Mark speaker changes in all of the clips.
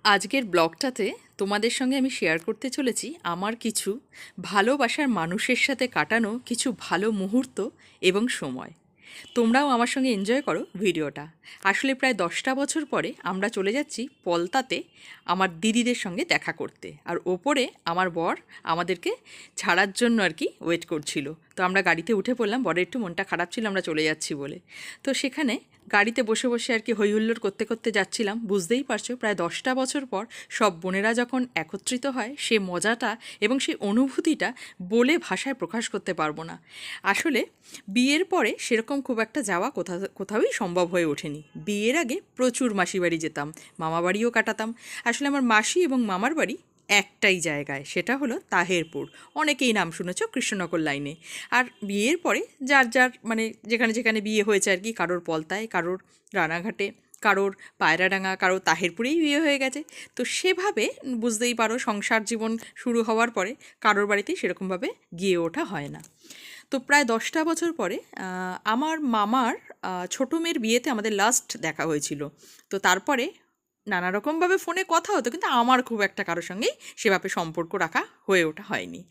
Speaker 1: আজকের ব্লগটাতে তোমাদের সঙ্গে আমি শেয়ার করতে চলেছি আমার কিছু ভালোবাসার মানুষের সাথে কাটানো কিছু ভালো মুহূর্ত এবং সময়। তোমরাও আমার সঙ্গে এনজয় করো ভিডিওটা। আসলে প্রায় 10টা বছর পরে আমরা চলে যাচ্ছি পলতাতে আমার দিদিদের সঙ্গে দেখা করতে, আর ওপরে আমার বর আমাদেরকে ছাড়ার জন্য আর কি ওয়েট করছিল। তো আমরা গাড়িতে উঠে পড়লাম, বরের একটু মনটা খারাপ ছিল আমরা চলে যাচ্ছি বলে। তো সেখানে গাড়িতে বসে বসে আর কি হই হুল্লোড় করতে করতে যাচ্ছিলাম। বুঝতেই পারছো, প্রায় 10টা বছর পর সব বোনেরা যখন একত্রিত হয় সে মজাটা এবং সেই অনুভূতিটা বলে ভাষায় প্রকাশ করতে পারবো না। আসলে বিয়ের পরে সেরকম খুব একটা যাওয়া কোথাওই সম্ভব হয়ে ওঠেনি। বিয়ের আগে প্রচুর মাসির বাড়ি যেতাম, মামা বাড়িও কাটাতাম। আসলে আমার মাসি এবং মামার বাড়ি একটাই জায়গায়, সেটা হলো তাহেরপুর। অনেকেই নাম শুনেছ, কৃষ্ণনগর লাইনে। আর বিয়ের পরে যার যার মানে যেখানে যেখানে বিয়ে হয়েছে আর কি, কারোর পলতায়, কারোর রানাঘাটে, কারোর পায়রাডাঙ্গা, কারোর তাহেরপুরেই বিয়ে হয়ে গেছে। তো সেভাবে বুঝতেই পারো সংসার জীবন শুরু হওয়ার পরে কারোর বাড়িতেই সেরকমভাবে গিয়ে ওঠা হয় না। তো প্রায় 10টা বছর পরে আমার মামার ছোটো মেয়ের বিয়েতে আমাদের লাস্ট দেখা হয়েছিল। তো তারপরে নানা রকমভাবে ফোনে কথা হতো, কিন্তু আমার খুব একটা কারোর সঙ্গেই সেভাবে সম্পর্ক রাখা হয়ে ওঠা হয়নি।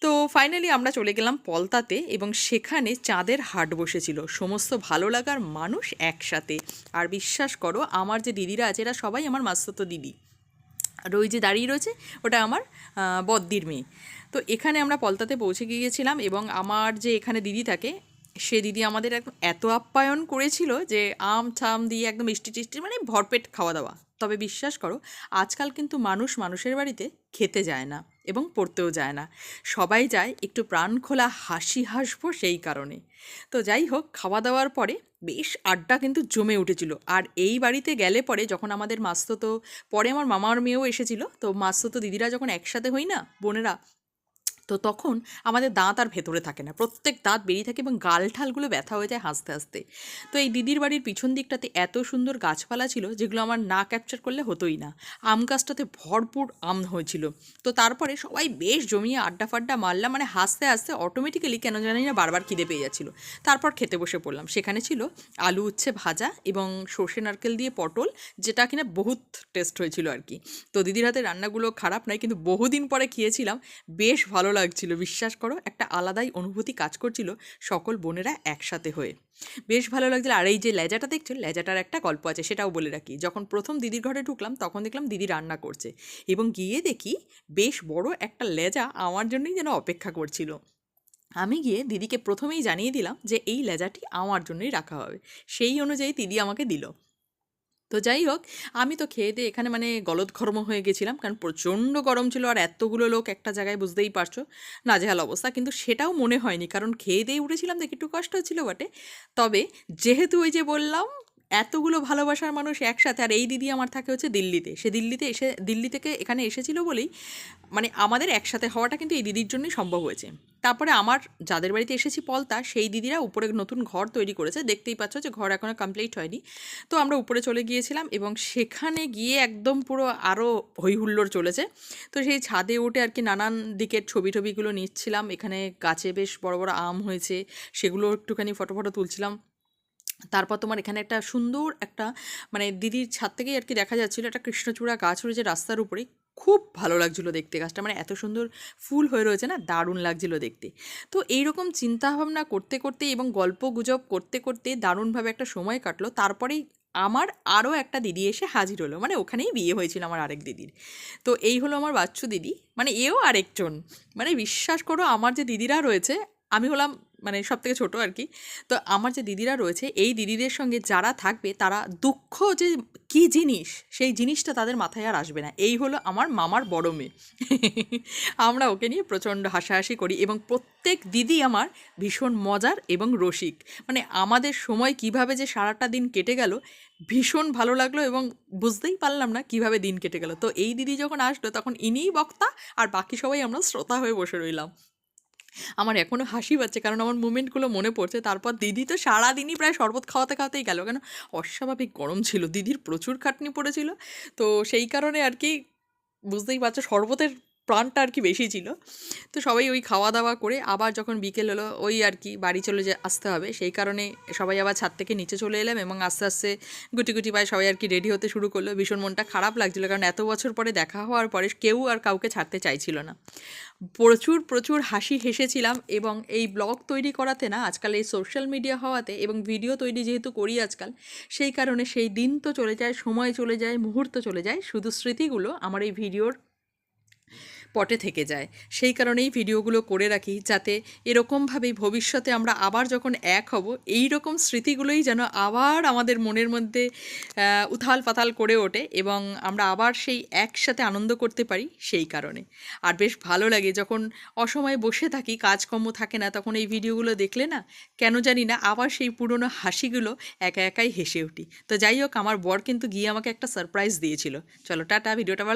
Speaker 1: তো ফাইনালি আমরা চলে গেলাম পলতাতে, এবং সেখানে চাঁদের হাট বসেছিল, সমস্ত ভালো লাগার মানুষ একসাথে। আর বিশ্বাস করো, আমার যে দিদিরা আছে এরা সবাই আমার মাস্তুতো দিদি। আর ওই যে দাঁড়িয়ে রয়েছে ওটা আমার বদ্দির মেয়ে। তো এখানে আমরা পলতাতে পৌঁছে গিয়েছিলাম, এবং আমার যে এখানে দিদি থাকে সে দিদি আমাদের একদম এত আপ্যায়ন করেছিল যে আম ঠাম দিয়ে একদম মিষ্টি টিষ্টি, মানে ভরপেট খাওয়া দাওয়া। তবে বিশ্বাস করো, আজকাল কিন্তু মানুষ মানুষের বাড়িতে খেতে যায় না এবং পড়তেও যায় না, সবাই যায় একটু প্রাণ খোলা হাসি হাসবো সেই কারণে। তো যাই হোক, খাওয়া দাওয়ার পরে বেশ আড্ডা কিন্তু জমে উঠেছিল। আর এই বাড়িতে গেলে পরে যখন আমাদের মাস্তুতো, পরে আমার মামার মেয়েও এসেছিল, তো মাস্তুতো দিদিরা যখন একসাথে হই না বোনেরা, তো তখন আমাদের দাঁত আর ভেতরে থাকে না, প্রত্যেক দাঁত বেরিয়ে থাকে এবং গাল ঠালগুলো ব্যথা হয়ে যায় হাসতে হাসতে। তো এই দিদির বাড়ির পিছন দিকটাতে এত সুন্দর গাছপালা ছিল যেগুলো আমার না ক্যাপচার করলে হতোই না। আম গাছটাতে ভরপুর আম হয়েছিল। তো তারপরে সবাই বেশ জমিয়ে আড্ডা ফাড্ডা মারলাম, মানে হাসতে হাসতে অটোমেটিক্যালি কেন জানি না বারবার খিদে পেয়ে যাচ্ছিল। তারপর খেতে বসে পড়লাম। সেখানে ছিল আলু উচ্ছে ভাজা এবং সর্ষে নারকেল দিয়ে পটল, যেটা কিনা বহুত টেস্ট হয়েছিল আর কি। তো দিদির হাতে রান্নাগুলো খারাপ নয়, কিন্তু বহুদিন পরে খেয়েছিলাম, বেশ ভালো লাগছিল। বিশ্বাস করো, একটা আলাদাই অনুভূতি কাজ করছিল সকল বোনেরা একসাথে হয়ে, বেশ ভালো লাগছিল। আর এই যে লেজাটা দেখছো, লেজাটার একটা গল্প আছে, সেটাও বলে রাখি। যখন প্রথম দিদির ঘরে ঢুকলাম তখন দেখলাম দিদি রান্না করছে, এবং গিয়ে দেখি বেশ বড় একটা লেজা আমার জন্যই যেন অপেক্ষা করছিল। আমি গিয়ে দিদিকে প্রথমেই জানিয়ে দিলাম যে এই লেজাটি আমার জন্যই রাখা হবে। সেই অনুযায়ী দিদি আমাকে দিল। তো যাই হোক, আমি তো খেয়ে দিয়ে এখানে মানে গলদঘর্ম হয়ে গেছিলাম, কারণ প্রচণ্ড গরম ছিল, আর এতগুলো লোক একটা জায়গায়, বুঝতেই পারছো নাজেহাল অবস্থা। কিন্তু সেটাও মনে হয়নি, কারণ খেয়ে দিয়ে উঠেছিলাম দেখে একটু কষ্ট হচ্ছিল বটে। তবে যেহেতু ওই যে বললাম এতগুলো ভালোবাসার মানুষ একসাথে, আর এই দিদি আমার থাকে হচ্ছে দিল্লিতে, সে দিল্লিতে এসে দিল্লি থেকে এখানে এসেছিল বলেই মানে আমাদের একসাথে হওয়াটা কিন্তু এই দিদির জন্যই সম্ভব হয়েছে। তারপরে আমার যাদের বাড়িতে এসেছি পলতা, সেই দিদিরা উপরে নতুন ঘর তৈরি করেছে, দেখতেই পাচ্ছ যে ঘর এখনও কমপ্লিট হয়নি। তো আমরা উপরে চলে গিয়েছিলাম, এবং সেখানে গিয়ে একদম পুরো আরও হই হুল্লোড় চলেছে। তো সেই ছাদে উঠে আর কি নানান দিকের ছবি টবিগুলো নিচ্ছিলাম। এখানে গাছে বেশ বড় বড় আম হয়েছে, সেগুলো একটুখানি ফটো ফটো তুলছিলাম। তারপর তোমার এখানে একটা সুন্দর একটা মানে দিদির ছাদ থেকেই আর কি দেখা যাচ্ছিলো একটা কৃষ্ণচূড়া গাছ রয়েছে রাস্তার উপরেই। খুব ভালো লাগছিলো দেখতে গাছটা, মানে এত সুন্দর ফুল হয়ে রয়েছে না, দারুণ লাগছিলো দেখতে। তো এইরকম চিন্তাভাবনা করতে করতে এবং গল্প গুজব করতে করতে দারুণভাবে একটা সময় কাটলো। তারপরেই আমার আরও একটা দিদি এসে হাজির হলো, মানে ওখানেই বিয়ে হয়েছিল আমার আরেক দিদির। তো এই হলো আমার বাচ্চু দিদি, মানে এও আরেকজন। মানে বিশ্বাস করো, আমার যে দিদিরা রয়েছে, আমি হলাম মানে সব থেকে ছোটো আর কি। তো আমার যে দিদিরা রয়েছে, এই দিদিদের সঙ্গে যারা থাকবে তারা দুঃখ যে কী জিনিস সেই জিনিসটা তাদের মাথায় আর আসবে না। এই হলো আমার মামার বড় মেয়ে। আমরা ওকে নিয়ে প্রচণ্ড হাসাহাসি করি, এবং প্রত্যেক দিদি আমার ভীষণ মজার এবং রসিক। মানে আমাদের সময় কিভাবে যে সারাটা দিন কেটে গেল ভীষণ ভালো লাগলো, এবং বুঝতেই পারলাম না কিভাবে দিন কেটে গেল। তো এই দিদি যখন আসলো তখন ইনিই বক্তা, আর বাকি সবাই আমরা শ্রোতা হয়ে বসে রইলাম। আমার এখনও হাসি পাচ্ছে, কারণ আমার মুমেন্টগুলো মনে পড়ছে। তারপর দিদি তো সারাদিনই প্রায় শরবত খাওয়াতে খাওয়াতেই গেল, কেন অস্বাভাবিক গরম ছিল, দিদির প্রচুর খাটনি পড়েছিল। তো সেই কারণে আর কি বুঝতেই পারছো, শরবতের প্রাণটা আর কি বেশি ছিল। তো সবাই ওই খাওয়া দাওয়া করে আবার যখন বিকেল হলো ওই আর কি বাড়ি চলে আসতে হবে, সেই কারণে সবাই আবার ছাদ থেকে নিচে চলে এলাম এবং আস্তে আস্তে গুটি গুটি পায়ে সবাই আর কি রেডি হতে শুরু করলো। ভীষণ মনটা খারাপ লাগছিলো, কারণ এত বছর পরে দেখা হওয়ার পরে কেউ আর কাউকে ছাড়তে চাইছিল না। প্রচুর প্রচুর হাসি হেসেছিলাম, এবং এই ব্লগ তৈরি করাতে না, আজকাল এই সোশ্যাল মিডিয়া হওয়াতে এবং ভিডিও তৈরি যেহেতু করি আজকাল, সেই কারণে সেই দিন তো চলে যায়, সময় চলে যায়, মুহূর্ত চলে যায়, শুধু স্মৃতিগুলো আমার এই ভিডিওর পটে থেকে যায়। সেই কারণেই ভিডিওগুলো করে রাখি, যাতে এরকমভাবেই ভবিষ্যতে আমরা আবার যখন এক হব, এই রকম স্মৃতিগুলোই যেন আবার আমাদের মনের মধ্যে উথাল পাতাল করে ওঠে এবং আমরা আবার সেই একসাথে আনন্দ করতে পারি, সেই কারণে। আর বেশ ভালো লাগে যখন অসময়ে বসে থাকি, কাজকর্ম থাকে না, তখন এই ভিডিওগুলো দেখলে না, কেন জানি না আবার সেই পুরনো হাসিগুলো একা একাই হেসে উঠি। তো যাই হোক, আমার বর কিন্তু গিয়ে আমাকে একটা সারপ্রাইজ দিয়েছিল। চলো টাটা, ভিডিওটা ভালো